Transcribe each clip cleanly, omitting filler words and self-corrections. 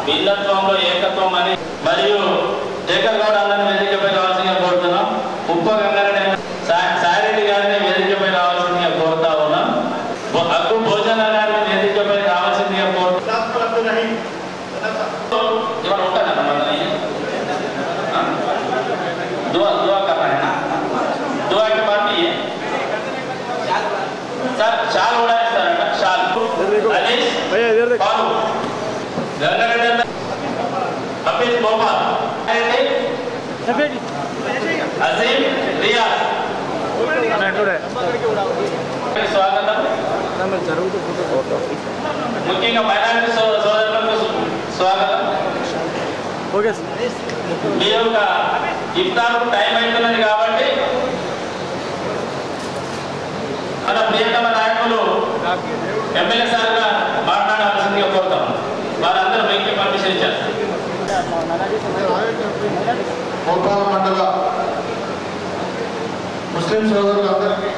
భిన్నత్వంలో ఏకత్వం అని మరియు శేఖర్ గౌడ్ అందరినీ వేదికపై రావాల్సిందిగా కోరుతున్నాం. ఉప్ప గంగారెడ్డి సారెడ్డి గారిని వేదికపై రావాల్సిందిగా కోరుతా ఉన్నాం. అక్కు భోజన గారిని వేదికపై రావాల్సిందిగా కోరుతున్నాం. दुआ करना है ना, दुआ के बाद ये सर शाल उड़ा है सर, शाल अनीश फारू गंगारेड्डी हफीज मोहम्मद अजीम रियाज स्वागतम. ముఖ్యంగా మైనారిటీ సోదరులకు స్వాగతం. ఓకే మీ యొక్క ఇఫ్తార్ టైం అవుతున్నది కాబట్టి మన ప్రియతమ నాయకులు ఎమ్మెల్యే సార్గా మాట్లాడాల్సిందిగా కోరుతాం. వారందరూ మీకు పర్మిషన్ ఇచ్చారు. మోపాల మండల ముస్లిం సోదరులందరికీ,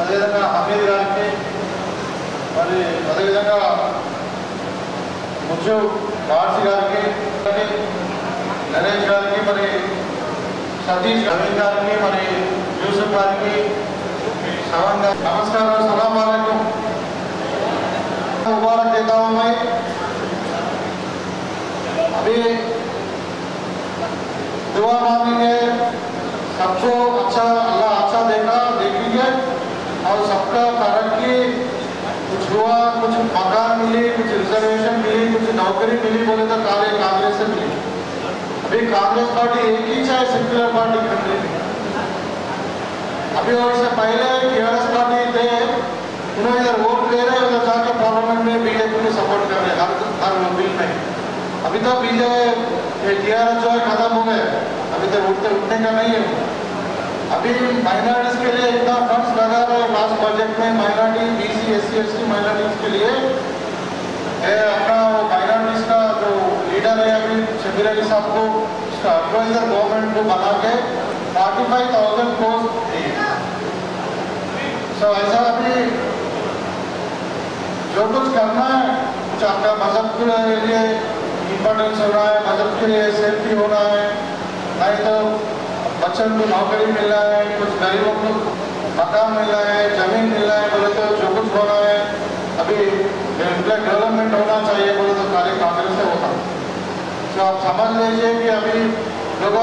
అదేవిధంగా హమీద్ గారికి, మరి అదేవిధంగా ముచ్చు వార్సి గారికి, నరేష్ గారికి, మరి సతీష్ రవీంద్ర గారికి, మరి యూసుఫ్ గారికి, శ్రవణ్ గారికి नमस्कार. सलाम वालेकुम. मुबारक देता हूँ मैं. अभी दुआ मांगेंगे, सबको अच्छा अल्लाह अच्छा देखेंगे और सबका तरक्की, कुछ हुआ, कुछ मकान मिली, कुछ रिजर्वेशन मिली, कुछ नौकरी मिली बोले तो कांग्रेस से मिली. अभी कांग्रेस पार्टी एक ही चाहे सेक्युलर पार्टी कंट्री में. अभी और से पहले टीआरएस पार्टी थे, उन्होंने इधर वोट ले रहे, उधर जाकर पार्लियामेंट में बीजेपी को सपोर्ट कर रहे हर बिल में. अभी तो बीजेपी टीआरएस जो है खत्म हो गए, अभी तो उठने का नहीं है. अभी माइनॉरिटीज के लिए इतना फंड्स लगा रहे लास्ट बजट में, minority BC SC ST minorities के लिए अपना माइनॉरिटीज का जो लीडर है अभी शबीर अली साहब को उसका एडवाइजर गवर्नमेंट को बना के 45,000 पोस्ट दिए. सो ऐसा अभी जो कुछ करना है, कुछ आपका मजहब के लिए इम्पोर्टेंस होना है, मजहब के लिए सेफ्टी होना है, नहीं तो बच्चों को नौकरी मिल रहा है, कुछ गरीबों को मकान मिल रहा है, जमीन मिल रहा है बोले तो जो कुछ होना है, अभी डेवलपमेंट होना चाहिए बोले तो सारे कांग्रेस से होता. तो आप समझ लीजिए कि अभी लोग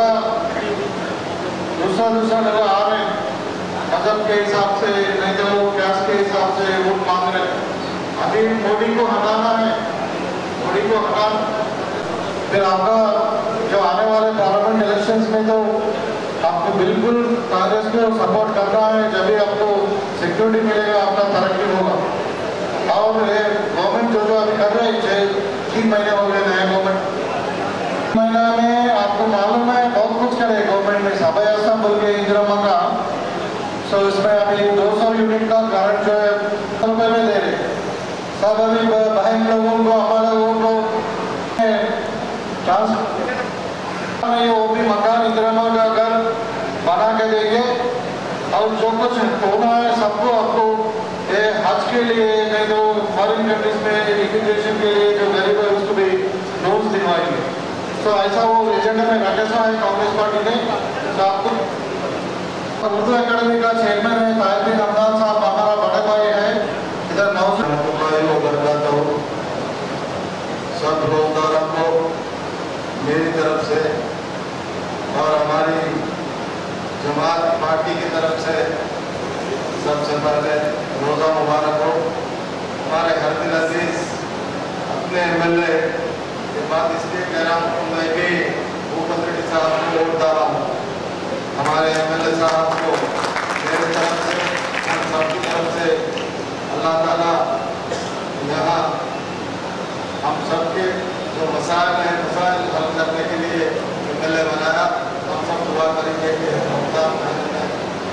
दूसरा लोग आ रहे हैं मजहब के हिसाब से, नहीं तो कैश के हिसाब से वोट मांग रहे हैं. अभी मोदी को हटाना है, मोदी को हटाना. फिर आपका जो आने वाले पार्लियामेंट इलेक्शंस में तो आपको बिल्कुल कांग्रेस को सपोर्ट करना है, जब भी आपको सिक्योरिटी मिलेगा, आपका तरक्की होगा. और ये गवर्नमेंट जो अभी कर रहे हैं, 3 महीने हो गए नए गवर्नमेंट, महीना में आपको मालूम है बहुत कुछ करे गवर्नमेंट में. सभा ऐसा बोल के इंदिरा का, सो इसमें अभी 200 यूनिट का करंट जो है रुपये में दे रहे. सब अभी बहन लोगों को, हमारे लोगों को वो भी मकान इंदिरा का घर बना के देंगे. और जो कुछ होना है सबको आपको हज के लिए, नहीं तो फॉरेन कंट्रीज में इमिग्रेशन के लिए जो गरीब है उसको भी लोन्स दिलवाएंगे. तो ऐसा वो एजेंडा में रखा है कांग्रेस पार्टी ने. तो आपको उर्दू एकेडमी का चेयरमैन है ताहिर रमजान साहब, हमारा बड़े भाई है इधर. सब रोजगारों को मेरी तरफ से और हमारी जमात पार्टी की तरफ से सबसे पहले रोज़ा मुबारक हो. हमारे हरदिल अजीज अपने एमएलए के बाद इसलिए कह रहा हूँ कि मैं भी भूपेंद्र रेड्डी साहब को वोट डाला हूँ. हमारे एमएलए साहब को मेरी तरफ से, हम सबकी तरफ से अल्लाह ताला यहाँ हम सबके जो मसाइल हैं, मसाइल हल करने के लिए एमएलए बनाया. हम सब दुआ करेंगे कि रमजान महीने में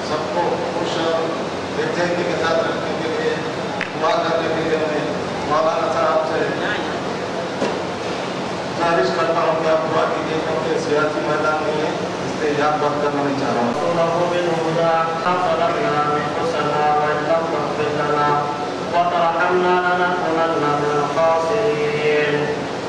सबको खुश बेचैनी के साथ रखने के लिए दुआ करने के लिए मैं मौलाना साहब से गुजारिश करता हूँ कि आप दुआ कीजिए, क्योंकि सियासी मैदान नहीं है, इसलिए याद बात करना नहीं चाह रहा हूँ.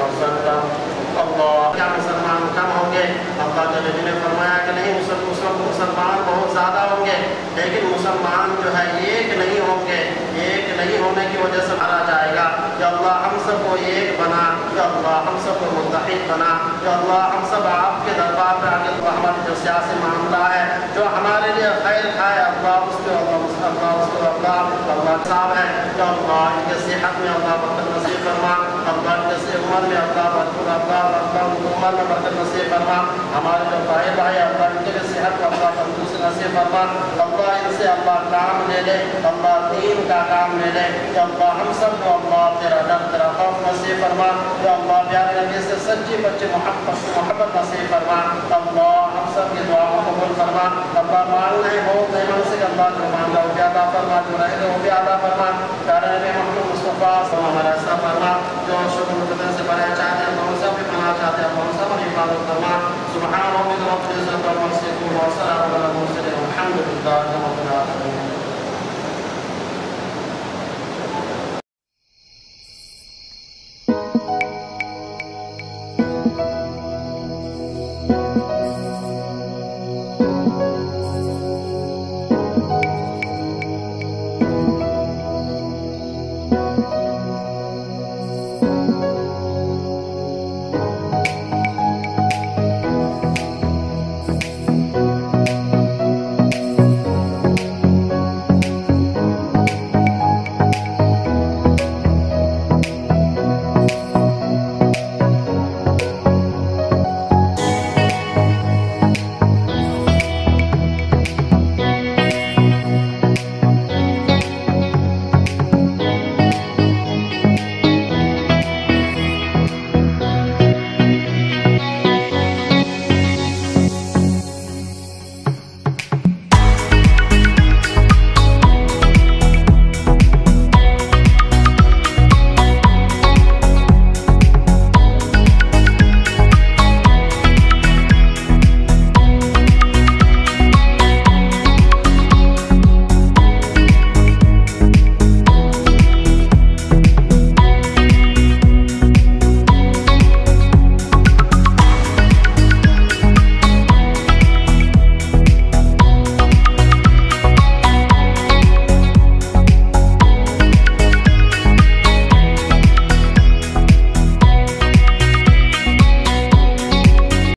वसल्लम। अल्लाह क्या मुसलमान कम होंगे? अल्लाह ने फरमाया कि नहीं, मुसलमान बहुत ज़्यादा होंगे, लेकिन मुसलमान जो है एक नहीं होंगे। एक नहीं होने की वजह से मारा जाएगा। या अल्लाह हम सबको एक बना, या अल्लाह हम सबको मुत्तहिद बना, या अल्लाह हम सब आपके दरबार पर आगे तो हमारे जो सियासी मामला है जो हमारे लिए खैर खाए, अल्लाह उसको अल्लाह साहब है, या अल्लाह इनके सेहत में अल्लाह बरकत नसीब फरमा, अल्लाह इनके उम्र में अल्लाह उम्र में बरकत नसीब फरमा। हमारे जो भाई अल्लाह इनके सेहत को अल्लाह तंदुरुस्ती नसीब फरमा। अल्लाह इनसे अल्लाह काम ले ले, अल्लाह दीन का काम ले ले। या अल्लाह हम सब को अल्लाह तेरा डर तेरा खौफ नसीब फरमा। या अल्लाह प्यारे नबी से सच्ची बच्चे मोहब्बत नसीब फरमा। अल्लाह हम सब की दुआ को कबूल फरमा। अल्लाह मांगना है बहुत नहीं मांग सके, अल्लाह जो मांगा वो भी अदा फरमा, जो रहेगा वो भी अदा फरमा। प्यारे नबी मोहम्मद मुस्तफ़ा हमारा ऐसा फरमा जो शुक्र कदर से बना चाहते हैं, हम सब भी बना चाहते हैं, हम सब हिफाजत फरमा। सुभान रब्बिक रब्बिल इज्जति अम्मा यसिफून व सलामुन अलल मुरसलीन वल्हम्दुलिल्लाहि रब्बिल आलमीन।